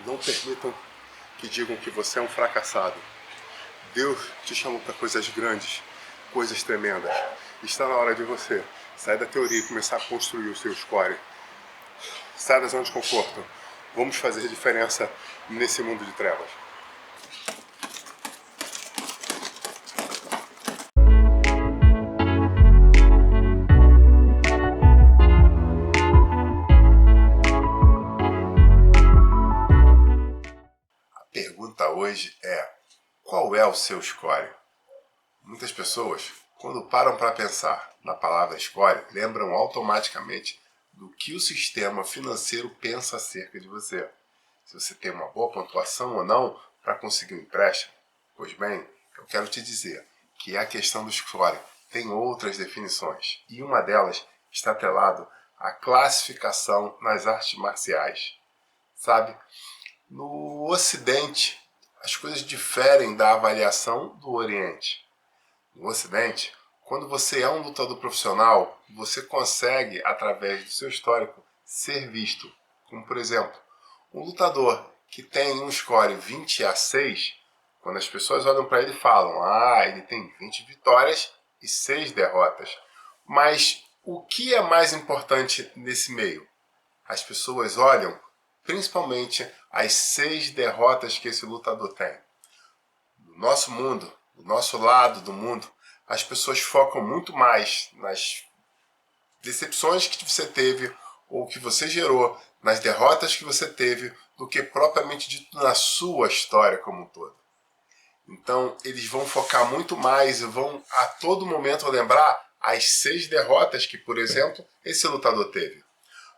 Não permitam que digam que você é um fracassado. Deus te chamou para coisas grandes, coisas tremendas. Está na hora de você sair da teoria e começar a construir o seu score. Sai da zona de conforto. Vamos fazer diferença nesse mundo de trevas. A pergunta hoje é: qual é o seu score? Muitas pessoas, quando param para pensar na palavra score, lembram automaticamente do que o sistema financeiro pensa acerca de você. Se você tem uma boa pontuação ou não para conseguir um empréstimo. Pois bem, eu quero te dizer que a questão do score tem outras definições, e uma delas está atrelado à classificação nas artes marciais. Sabe? No Ocidente, as coisas diferem da avaliação do Oriente. No Ocidente, quando você é um lutador profissional, você consegue, através do seu histórico, ser visto. Como, por exemplo, um lutador que tem um score 20-6, quando as pessoas olham para ele e falam: ele tem 20 vitórias e 6 derrotas. Mas o que é mais importante nesse meio? As pessoas olham principalmente as 6 derrotas que esse lutador tem. No nosso mundo, do nosso lado do mundo, as pessoas focam muito mais nas decepções que você teve ou que você gerou, nas derrotas que você teve, do que propriamente dito na sua história como um todo. Então, eles vão focar muito mais e vão a todo momento lembrar as 6 derrotas que, por exemplo, esse lutador teve.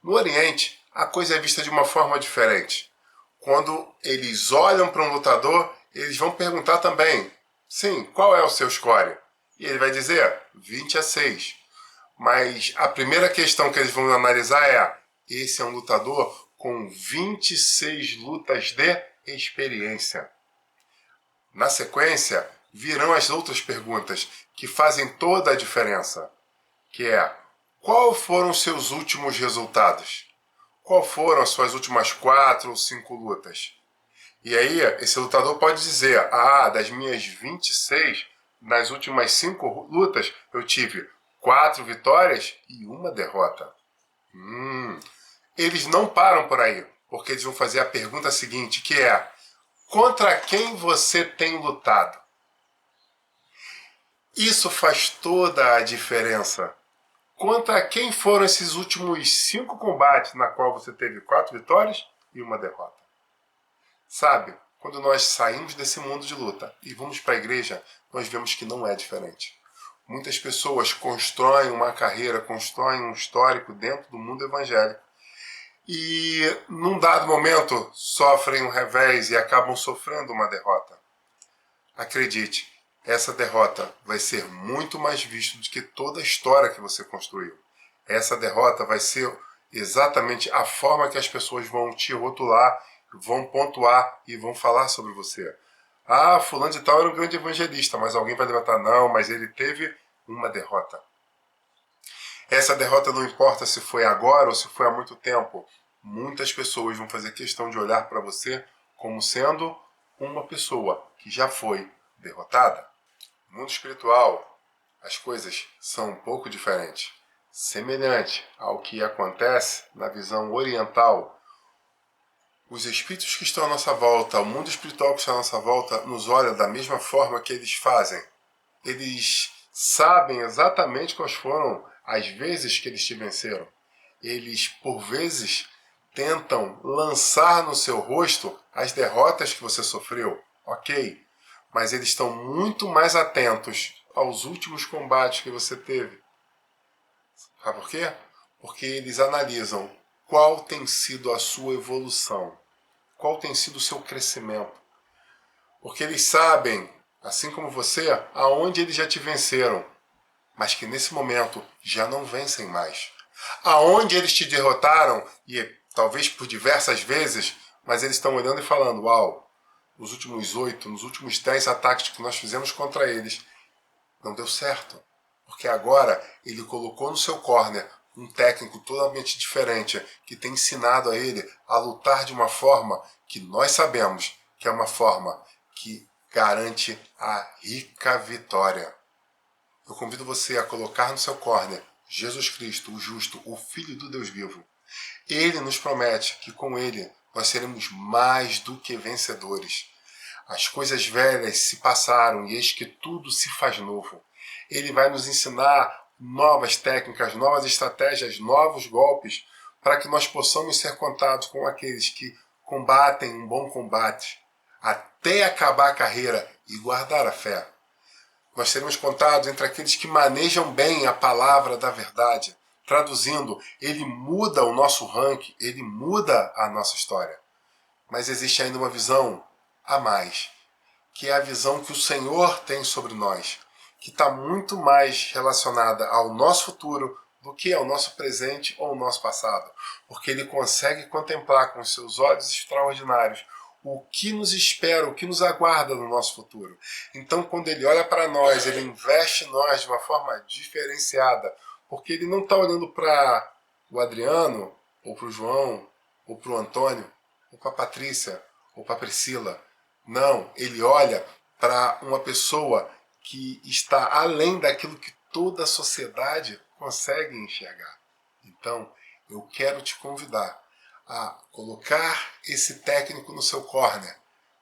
No Oriente, a coisa é vista de uma forma diferente. Quando eles olham para um lutador, eles vão perguntar também: sim, qual é o seu score? E ele vai dizer 20-6. Mas a primeira questão que eles vão analisar é: esse é um lutador com 26 lutas de experiência. Na sequência, virão as outras perguntas que fazem toda a diferença, que é: qual foram os seus últimos resultados? Qual foram as suas últimas 4 ou 5 lutas? E aí, esse lutador pode dizer: das minhas 26, nas últimas 5 lutas, eu tive 4 vitórias e 1 derrota. Eles não param por aí, porque eles vão fazer a pergunta seguinte, que é: contra quem você tem lutado? Isso faz toda a diferença. Contra quem foram esses últimos 5 combates na qual você teve 4 vitórias e 1 derrota? Sabe, quando nós saímos desse mundo de luta e vamos para a igreja, nós vemos que não é diferente. Muitas pessoas constroem uma carreira, constroem um histórico dentro do mundo evangélico e, num dado momento, sofrem um revés e acabam sofrendo uma derrota. Acredite, essa derrota vai ser muito mais vista do que toda a história que você construiu. Essa derrota vai ser exatamente a forma que as pessoas vão te rotular, vão pontuar e vão falar sobre você. Fulano de tal era um grande evangelista, mas alguém vai levantar: não, mas ele teve uma derrota. Essa derrota não importa se foi agora ou se foi há muito tempo. Muitas pessoas vão fazer questão de olhar para você como sendo uma pessoa que já foi derrotada. No mundo espiritual, as coisas são um pouco diferentes. Semelhante ao que acontece na visão oriental, os espíritos que estão à nossa volta, o mundo espiritual que está à nossa volta, nos olha da mesma forma que eles fazem. Eles sabem exatamente quais foram as vezes que eles te venceram. Eles, por vezes, tentam lançar no seu rosto as derrotas que você sofreu. Ok, mas eles estão muito mais atentos aos últimos combates que você teve. Sabe por quê? Porque eles analisam qual tem sido a sua evolução, qual tem sido o seu crescimento. Porque eles sabem, assim como você, aonde eles já te venceram, mas que nesse momento já não vencem mais. Aonde eles te derrotaram, e talvez por diversas vezes, mas eles estão olhando e falando: nos últimos 8, nos últimos 10 ataques que nós fizemos contra eles, não deu certo. Porque agora ele colocou no seu corner um técnico totalmente diferente, que tem ensinado a ele a lutar de uma forma que nós sabemos que é uma forma que garante a rica vitória. Eu convido você a colocar no seu corner Jesus Cristo, o justo, o Filho do Deus vivo. Ele nos promete que com ele nós seremos mais do que vencedores. As coisas velhas se passaram e eis que tudo se faz novo. Ele vai nos ensinar novas técnicas, novas estratégias, novos golpes, para que nós possamos ser contados com aqueles que combatem um bom combate, até acabar a carreira e guardar a fé. Nós seremos contados entre aqueles que manejam bem a palavra da verdade. Traduzindo, ele muda o nosso ranking, ele muda a nossa história. Mas existe ainda uma visão a mais, que é a visão que o Senhor tem sobre nós, que está muito mais relacionada ao nosso futuro do que ao nosso presente ou ao nosso passado. Porque ele consegue contemplar com seus olhos extraordinários o que nos espera, o que nos aguarda no nosso futuro. Então, quando ele olha para nós, ele investe em nós de uma forma diferenciada, porque ele não está olhando para o Adriano, ou para o João, ou para o Antônio, ou para a Patrícia, ou para a Priscila. Não, ele olha para uma pessoa que está além daquilo que toda a sociedade consegue enxergar. Então, eu quero te convidar a colocar esse técnico no seu corner,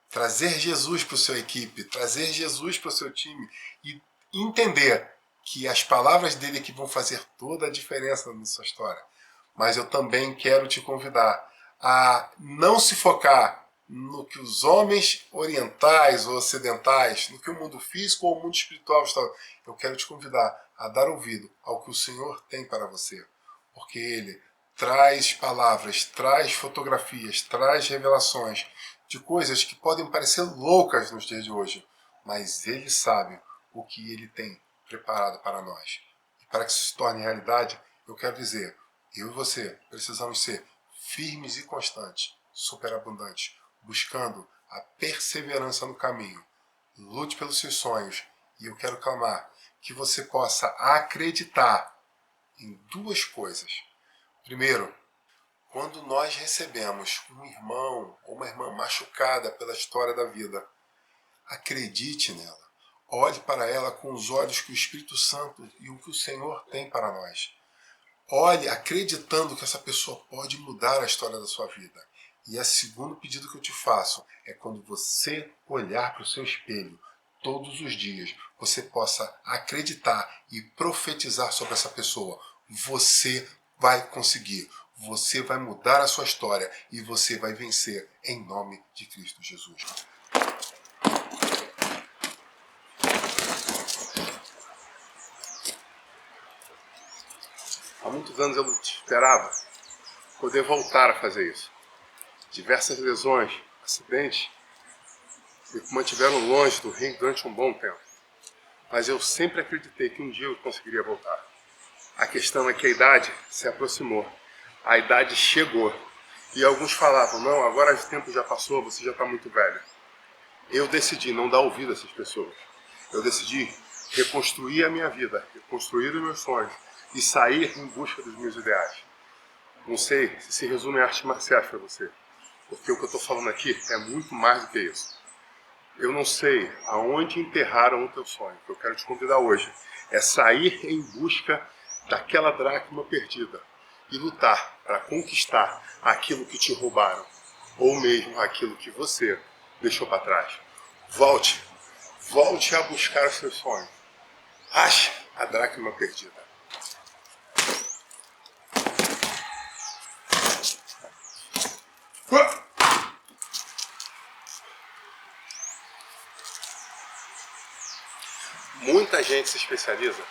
trazer Jesus para a sua equipe, trazer Jesus para o seu time e entender que as palavras dele que vão fazer toda a diferença na sua história. Mas eu também quero te convidar a não se focar no que os homens orientais ou ocidentais, no que o mundo físico ou o mundo espiritual está. Eu quero te convidar a dar ouvido ao que o Senhor tem para você, porque Ele traz palavras, traz fotografias, traz revelações de coisas que podem parecer loucas nos dias de hoje, mas Ele sabe o que Ele tem preparado para nós. E para que isso se torne realidade, eu quero dizer, eu e você precisamos ser firmes e constantes, superabundantes, buscando a perseverança no caminho. Lute pelos seus sonhos e eu quero clamar que você possa acreditar em duas coisas. Primeiro, quando nós recebemos um irmão ou uma irmã machucada pela história da vida, acredite nela. Olhe para ela com os olhos que o Espírito Santo e o que o Senhor tem para nós. Olhe acreditando que essa pessoa pode mudar a história da sua vida. E o segundo pedido que eu te faço é quando você olhar para o seu espelho todos os dias, você possa acreditar e profetizar sobre essa pessoa. Você vai conseguir, você vai mudar a sua história e você vai vencer em nome de Cristo Jesus. Há muitos anos eu esperava poder voltar a fazer isso. Diversas lesões, acidentes, me mantiveram longe do ringue durante um bom tempo. Mas eu sempre acreditei que um dia eu conseguiria voltar. A questão é que a idade se aproximou, a idade chegou. E alguns falavam, não, agora o tempo já passou, você já está muito velho. Eu decidi não dar ouvido a essas pessoas. Eu decidi reconstruir a minha vida, reconstruir os meus sonhos e sair em busca dos meus ideais. Não sei se resume a artes marciais para você, porque o que eu estou falando aqui é muito mais do que isso. Eu não sei aonde enterraram o teu sonho. O que eu quero te convidar hoje é sair em busca daquela dracma perdida e lutar para conquistar aquilo que te roubaram, ou mesmo aquilo que você deixou para trás. Volte a buscar os seus sonhos. Ache a dracma perdida. Muita gente se especializa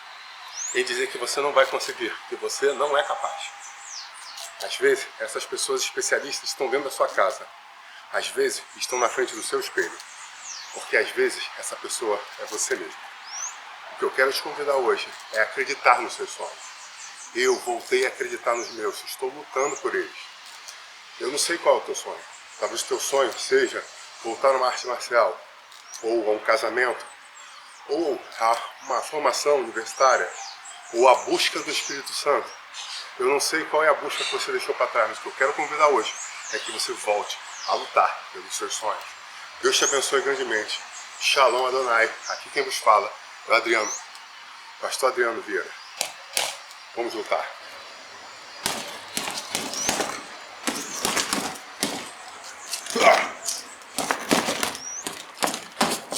em dizer que você não vai conseguir, que você não é capaz. Às vezes, essas pessoas especialistas estão dentro da sua casa. Às vezes, estão na frente do seu espelho. Porque às vezes, essa pessoa é você mesmo. O que eu quero te convidar hoje é acreditar nos seus sonhos. Eu voltei a acreditar nos meus, estou lutando por eles. Eu não sei qual é o teu sonho. Talvez o teu sonho seja voltar a uma arte marcial, ou a um casamento, ou a uma formação universitária, ou a busca do Espírito Santo. Eu não sei qual é a busca que você deixou para trás, mas o que eu quero convidar hoje é que você volte a lutar pelos seus sonhos. Deus te abençoe grandemente. Shalom Adonai. Aqui quem vos fala é o Adriano, pastor Adriano Vieira. Vamos lutar.